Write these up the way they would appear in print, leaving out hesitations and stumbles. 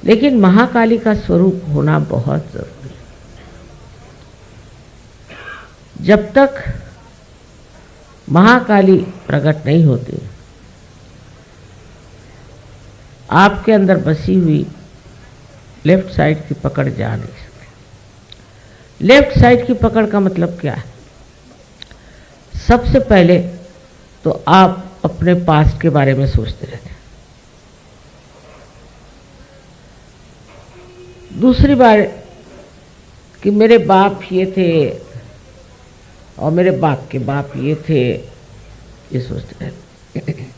लेकिन महाकाली का स्वरूप होना बहुत जरूरी है। जब तक महाकाली प्रकट नहीं होती, आपके अंदर बसी हुई लेफ्ट साइड की पकड़ जा नहीं सकती। लेफ्ट साइड की पकड़ का मतलब क्या है? सबसे पहले तो आप अपने पास्ट के बारे में सोचते रहते हैं। दूसरी बार कि मेरे बाप ये थे और मेरे बाप के बाप ये थे, ये सोचते रहते।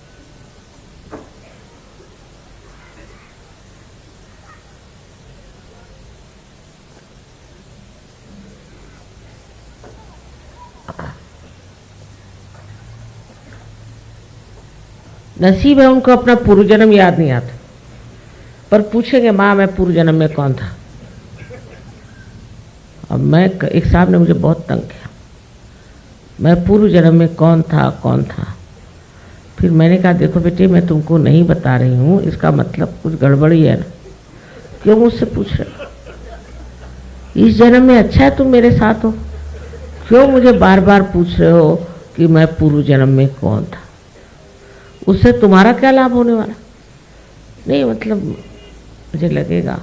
नसीब है उनको अपना पूर्व जन्म याद नहीं आता, पर पूछेंगे माँ मैं पूर्व जन्म में कौन था। अब मैं एक साहब ने मुझे बहुत तंग किया, मैं पूर्व जन्म में कौन था। फिर मैंने कहा देखो बेटे मैं तुमको नहीं बता रही हूँ, इसका मतलब कुछ गड़बड़ी है ना, क्यों मुझसे पूछ रहे हो? इस जन्म में अच्छा है तुम मेरे साथ हो, क्यों मुझे बार बार पूछ रहे हो कि मैं पूर्व जन्म में कौन था? उससे तुम्हारा क्या लाभ होने वाला? नहीं मतलब मुझे लगेगा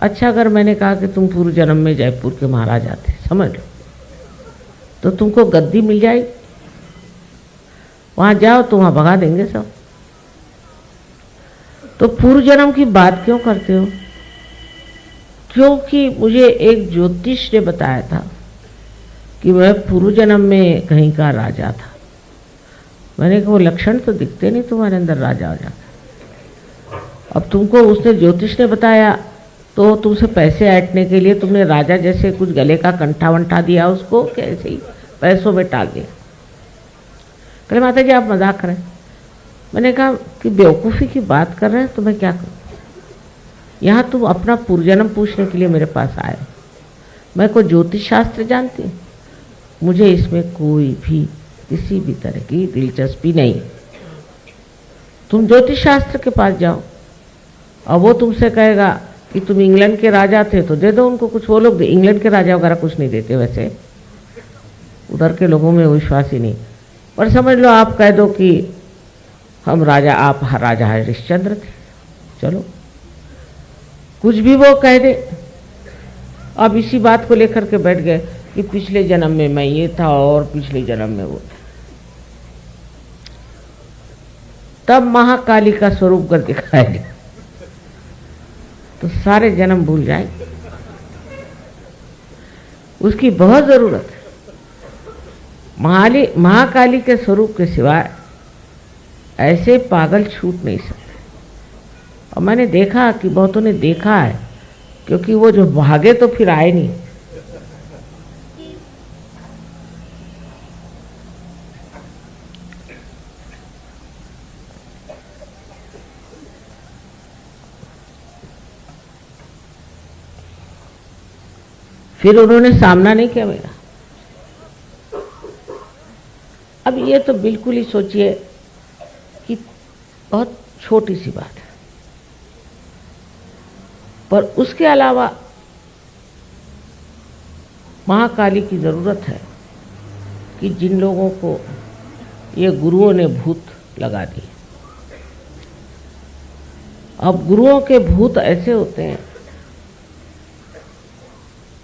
अच्छा अगर मैंने कहा कि तुम पूर्व जन्म में जयपुर के महाराजा थे, समझ लो, तो तुमको गद्दी मिल जाएगी, वहां जाओ तो वहां भगा देंगे सब। तो पूर्व जन्म की बात क्यों करते हो? क्योंकि मुझे एक ज्योतिष ने बताया था कि मैं पूर्व जन्म में कहीं का राजा था। मैंने कहा वो लक्षण तो दिखते नहीं तुम्हारे अंदर राजा हो जाता। अब तुमको उसने ज्योतिष ने बताया तो तुमसे पैसे ऐंठने के लिए तुमने राजा जैसे कुछ गले का कंठा वंठा दिया उसको, कैसे ही पैसों में टाल दिया। कहे माता जी आप मजाक करें। मैंने कहा कि बेवकूफ़ी की बात कर रहे हैं तो मैं क्या करूँ? यहाँ तुम अपना पूर्वजन्म पूछने के लिए मेरे पास आए। मैं कोई ज्योतिष शास्त्र जानती हूँ? मुझे इसमें कोई भी किसी भी तरह की दिलचस्पी नहीं। तुम ज्योतिष शास्त्र के पास जाओ और वो तुमसे कहेगा कि तुम इंग्लैंड के राजा थे तो दे दो उनको कुछ। वो लोग इंग्लैंड के राजा वगैरह कुछ नहीं देते, वैसे उधर के लोगों में विश्वास ही नहीं। पर समझ लो आप कह दो कि हम राजा, आप राजा हरिश्चंद्र थे, चलो कुछ भी वो कह दे। अब इसी बात को लेकर के बैठ गए कि पिछले जन्म में मैं ये था और पिछले जन्म में वो था। तब महाकाली का स्वरूप कर दिखाएगा तो सारे जन्म भूल जाएंगे। उसकी बहुत जरूरत है। महाकाली के स्वरूप के सिवाय ऐसे पागल छूट नहीं सकते। और मैंने देखा कि बहुतों ने देखा है, क्योंकि वो जो भागे तो फिर आए नहीं। फिर उन्होंने सामना नहीं किया मेरा। अब ये तो बिल्कुल ही सोचिए कि बहुत छोटी सी बात है, पर उसके अलावा महाकाली की ज़रूरत है कि जिन लोगों को ये गुरुओं ने भूत लगा दिए। अब गुरुओं के भूत ऐसे होते हैं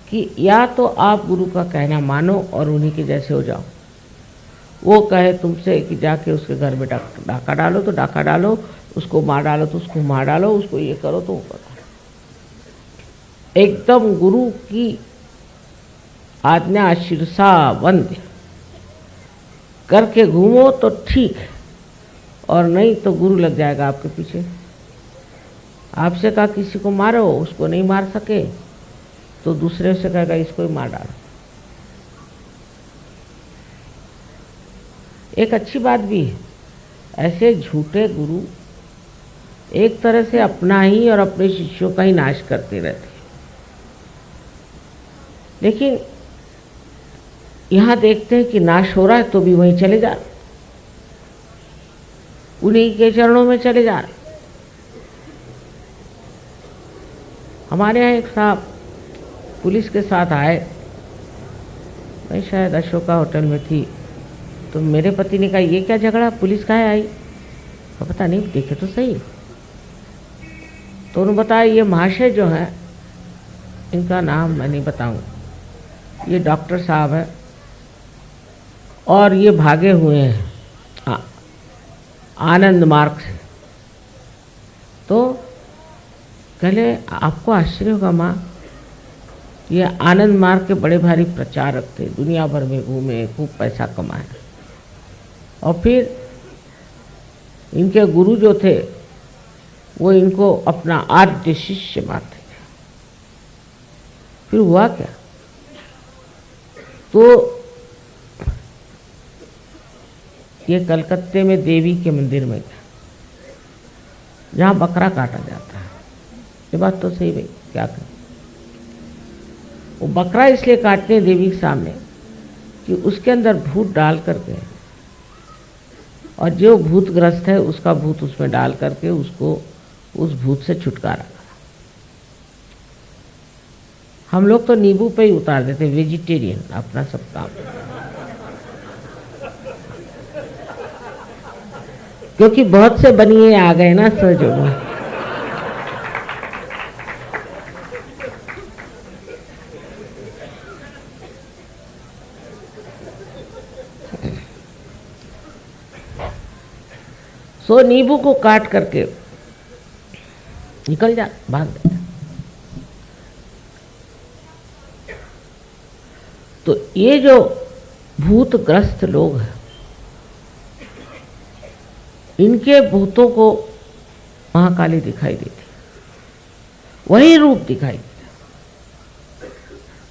कि या तो आप गुरु का कहना मानो और उन्हीं के जैसे हो जाओ। वो कहे तुमसे कि जाके उसके घर में डाका डालो तो डाका डालो, उसको मार डालो तो उसको मार डालो, उसको ये करो तो वो करो। एकदम गुरु की आज्ञा शिरसा वंद्य करके घूमो तो ठीक है, और नहीं तो गुरु लग जाएगा आपके पीछे। आपसे कहा किसी को मारो, उसको नहीं मार सके तो दूसरे से कहेगा इसको ही मार डालो। एक अच्छी बात भी है, ऐसे झूठे गुरु एक तरह से अपना ही और अपने शिष्यों का ही नाश करते रहते हैं। लेकिन यहाँ देखते हैं कि नाश हो रहा है तो भी वहीं चले जा रहे, उन्हीं के चरणों में चले जा रहे। हमारे यहाँ एक साहब पुलिस के साथ आए, मैं शायद अशोका होटल में थी, तो मेरे पति ने कहा ये क्या झगड़ा, पुलिस काहे आई? तो पता नहीं, देखे तो सही। तो उन्होंने बताया ये महाशय जो हैं, इनका नाम मैं नहीं बताऊँ, ये डॉक्टर साहब है और ये भागे हुए हैं आनंद मार्ग से। तो कहले आपको आश्चर्य होगा माँ, ये आनंद मार्ग के बड़े भारी प्रचारक थे, दुनिया भर में घूमे, खूब पैसा कमाए, और फिर इनके गुरु जो थे वो इनको अपना आद्य शिष्य मानते थे। फिर हुआ क्या, तो ये कलकत्ते में देवी के मंदिर में गया जहाँ बकरा काटा जाता है। ये बात तो सही भाई, क्या करें, वो बकरा इसलिए काटते हैं देवी के सामने कि उसके अंदर भूत डाल करके, और जो भूतग्रस्त है उसका भूत उसमें डाल करके उसको उस भूत से छुटकारा करा। हम लोग तो नींबू पे ही उतार देते, वेजिटेरियन अपना सब काम, क्योंकि बहुत से बनिए आ गए ना सहयोग में। सो नींबू को काट करके निकल जा, भाग जा। तो ये जो भूतग्रस्त लोग हैं, इनके भूतों को महाकाली दिखाई देती, वही रूप दिखाई देता,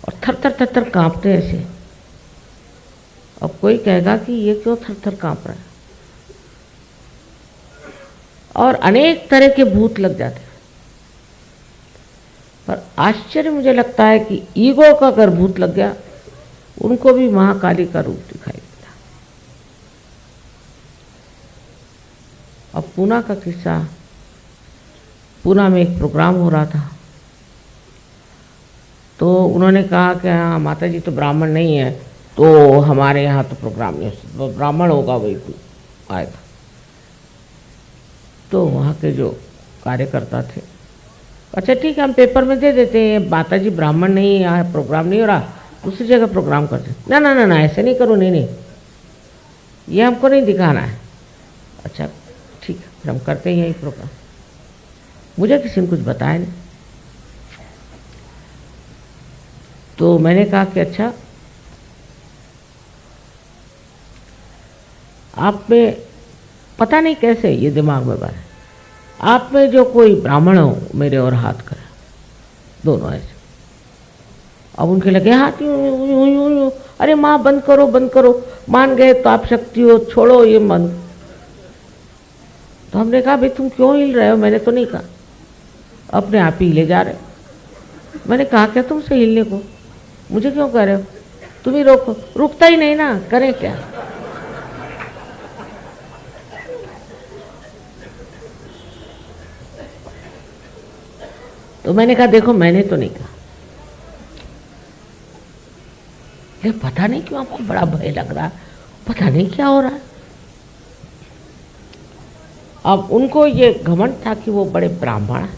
और थर थर थर थर कांपते ऐसे। अब कोई कहेगा कि ये क्यों थर थर कांप रहा है, और अनेक तरह के भूत लग जाते हैं। पर आश्चर्य मुझे लगता है कि ईगो का अगर भूत लग गया, उनको भी महाकाली का रूप दिखाई देता। अब पूना का किस्सा, पूना में एक प्रोग्राम हो रहा था, तो उन्होंने कहा कि हाँ माता जी तो ब्राह्मण नहीं है, तो हमारे यहाँ तो प्रोग्राम नहीं हो, तो ब्राह्मण होगा वही आएगा। तो वहाँ के जो कार्यकर्ता थे, अच्छा ठीक है हम पेपर में दे देते हैं, माता जी ब्राह्मण नहीं है, यहाँ प्रोग्राम नहीं हो रहा, दूसरी जगह प्रोग्राम करते। ना ना ना ना, ऐसे नहीं करो, नहीं नहीं, ये हमको नहीं दिखाना है। अच्छा ठीक है, फिर हम करते हैं यही प्रोग्राम। मुझे किसी ने कुछ बताया नहीं, तो मैंने कहा कि अच्छा आप में पता नहीं कैसे ये दिमाग में बात, आप में जो कोई ब्राह्मण हो मेरे और हाथ करे, दोनों ऐसे। अब उनके लगे हाथ यूं, अरे माँ बंद करो बंद करो, मान गए तो आप शक्ति हो, छोड़ो ये मन। तो हमने कहा भाई तुम क्यों हिल रहे हो, मैंने तो नहीं कहा, अपने आप ही हिले जा रहे हो। मैंने कहा क्या तुमसे हिलने को, मुझे क्यों कह रहे हो, तुम ही रोको, रुकता ही नहीं ना, करें क्या। तो मैंने कहा देखो मैंने तो नहीं कहा, ये पता नहीं क्यों आपको बड़ा भय लग रहा है, पता नहीं क्या हो रहा है। अब उनको ये घमंड था कि वो बड़े ब्राह्मण हैं,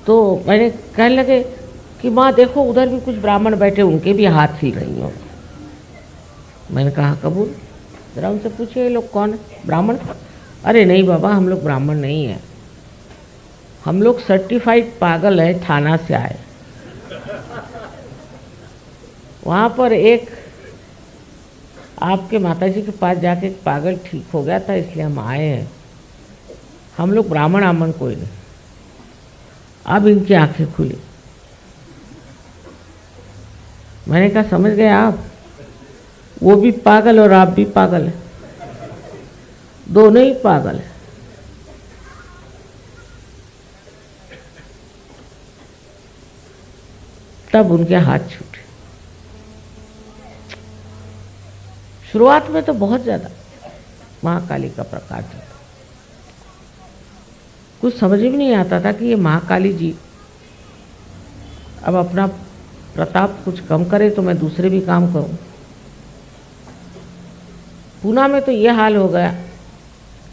तो मैंने कहने लगे कि माँ देखो उधर भी कुछ ब्राह्मण बैठे, उनके भी हाथ हिल रही हो। मैंने कहा कबूल, जरा उनसे पूछिए ये लोग कौन है, ब्राह्मण? अरे नहीं बाबा हम लोग ब्राह्मण नहीं हैं, हम लोग सर्टिफाइड पागल है, थाना से आए। वहाँ पर एक आपके माताजी के पास जाके एक पागल ठीक हो गया था, इसलिए हम आए हैं, हम लोग ब्राह्मण आमन कोई नहीं। अब इनकी आंखें खुली, मैंने कहा समझ गए आप, वो भी पागल और आप भी पागल है, दोनों ही पागल है। तब उनके हाथ छूटे। शुरुआत में तो बहुत ज्यादा महाकाली का प्रकाश था, कुछ समझ में नहीं आता था कि ये महाकाली जी अब अपना प्रताप कुछ कम करे तो मैं दूसरे भी काम करूं। पूना में तो ये हाल हो गया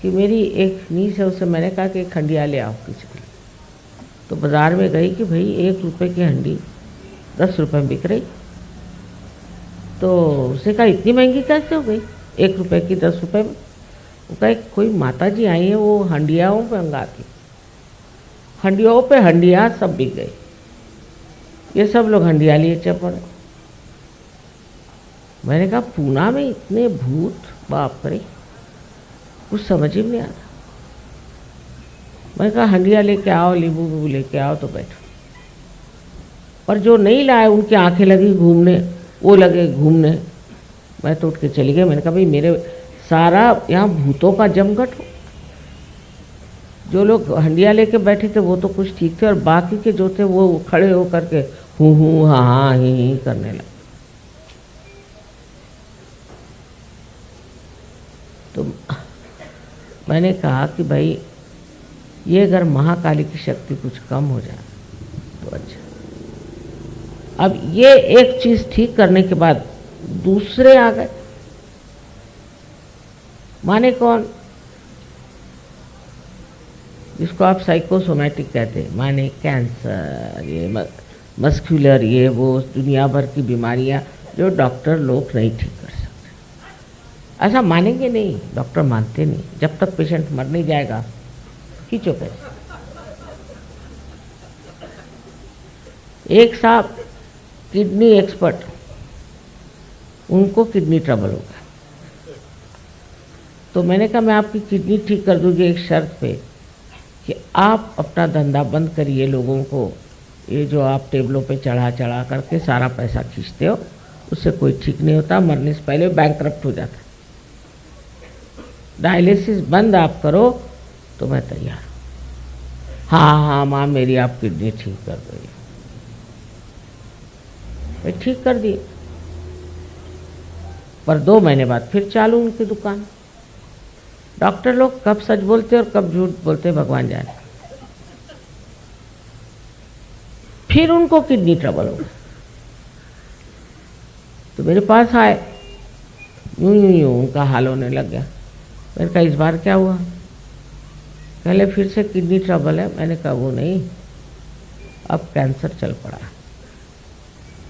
कि मेरी एक नीस है, उससे मैंने कहा कि एक हंडिया ले आओ किसी के लिए। तो बाज़ार में गई कि भाई 1 रुपये की हंडी 10 रुपये में बिक रही। तो उसने कहा इतनी महंगी कैसे हो गई, 1 रुपये की 10 रुपये में। वो कहा कोई माता जी आई है, वो हंडियाओं पे मंगाती, हंडियों पे हंडिया सब बिक गई। ये सब लोग हंडिया लिए चल पड़े। मैंने कहा पूना में इतने भूत, बाप रे, कुछ समझ ही नहीं आता। मैंने कहा हंडिया लेके आओ, नींबू वीबू लेके आओ तो बैठो। और जो नहीं लाए उनकी आंखें लगी घूमने, वो लगे घूमने। मैं तो उठ के चली गई। मैंने कहा भाई मेरे सारा यहाँ भूतों का जमघट हो। जो लोग हंडिया लेके बैठे थे वो तो कुछ ठीक थे, और बाकी के जो थे वो खड़े हो करके हूँ हाँ हाँ ही करने लगे। तो मैंने कहा कि भाई ये अगर महाकाली की शक्ति कुछ कम हो जाए तो अच्छा। अब ये एक चीज ठीक करने के बाद दूसरे आ गए। माने कौन? जिसको आप साइकोसोमैटिक कहते हैं, माने कैंसर, ये मस्कुलर, ये वो दुनिया भर की बीमारियां जो डॉक्टर लोग नहीं ठीक कर सकते। ऐसा मानेंगे नहीं, डॉक्टर मानते नहीं। जब तक पेशेंट मर नहीं जाएगा खींचो पैसे। एक साहब किडनी एक्सपर्ट, उनको किडनी ट्रबल हो गया। तो मैंने कहा मैं आपकी किडनी ठीक कर दूंगी एक शर्त पे कि आप अपना धंधा बंद करिए। लोगों को ये जो आप टेबलों पे चढ़ा चढ़ा करके सारा पैसा खींचते हो, उससे कोई ठीक नहीं होता, मरने से पहले बैंकरप्ट हो जाता। डायलिसिस बंद आप करो तो मैं तैयार हूँ। हाँ हाँ माँ मेरी आप किडनी ठीक कर दो। मैं ठीक कर दी, पर 2 महीने बाद फिर चालू उनकी दुकान। डॉक्टर लोग कब सच बोलते और कब झूठ बोलते भगवान जाने। फिर उनको किडनी ट्रबल हो गया तो मेरे पास आए, यूं उनका हाल होने लग गया। मैंने कहा इस बार क्या हुआ? पहले फिर से किडनी ट्रबल है। मैंने कहा वो नहीं, अब कैंसर चल पड़ा।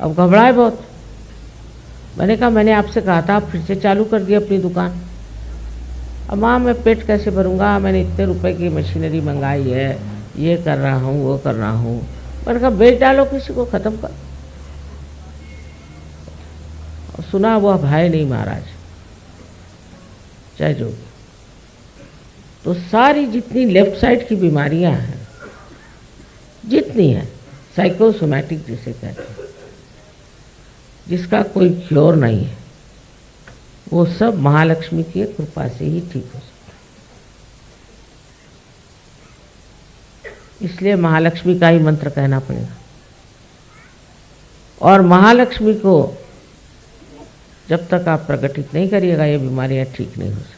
अब घबराए बहुत। मैंने कहा मैंने आपसे कहा था, आप फिर से चालू कर दिया अपनी दुकान। अब माँ मैं पेट कैसे भरूंगा, मैंने इतने रुपए की मशीनरी मंगाई है, ये कर रहा हूँ वो कर रहा हूँ। मैंने कहा बेच डालो, किसी को ख़त्म कर। और सुना हुआ भाई नहीं महाराज, चाहे जो। तो सारी जितनी लेफ्ट साइड की बीमारियां हैं, जितनी हैं, साइकोसोमैटिक जिसे कहते हैं, जिसका कोई क्योर नहीं है, वो सब महालक्ष्मी की कृपा से ही ठीक हो सकता है। इसलिए महालक्ष्मी का ही मंत्र कहना पड़ेगा। और महालक्ष्मी को जब तक आप प्रकटित नहीं करिएगा, ये बीमारियां ठीक नहीं हो सकती।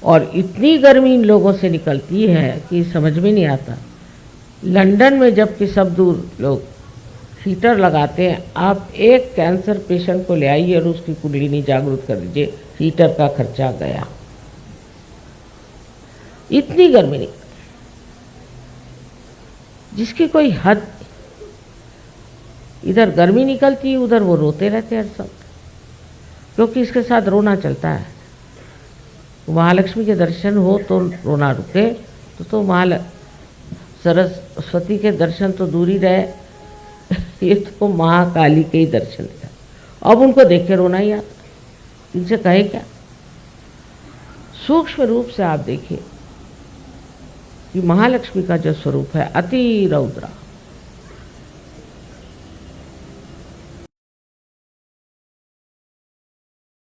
और इतनी गर्मी इन लोगों से निकलती है कि समझ में नहीं आता। लंदन में जबकि सब दूर लोग हीटर लगाते हैं, आप एक कैंसर पेशेंट को ले आइए और उसकी कुंडलिनी जागरूक कर दीजिए, हीटर का खर्चा गया। इतनी गर्मी नहीं, जिसकी कोई हद। इधर गर्मी निकलती, उधर वो रोते रहते हैं सब, क्योंकि इसके साथ रोना चलता है। महालक्ष्मी के दर्शन हो तो रोना रुके, तो सरस्वती के दर्शन तो दूर ही रहे, ये तो महाकाली के ही दर्शन था। अब उनको देख के रोना ही आता। इनसे कहे क्या? सूक्ष्म रूप से आप देखिए कि महालक्ष्मी का जो स्वरूप है अति रौद्रा,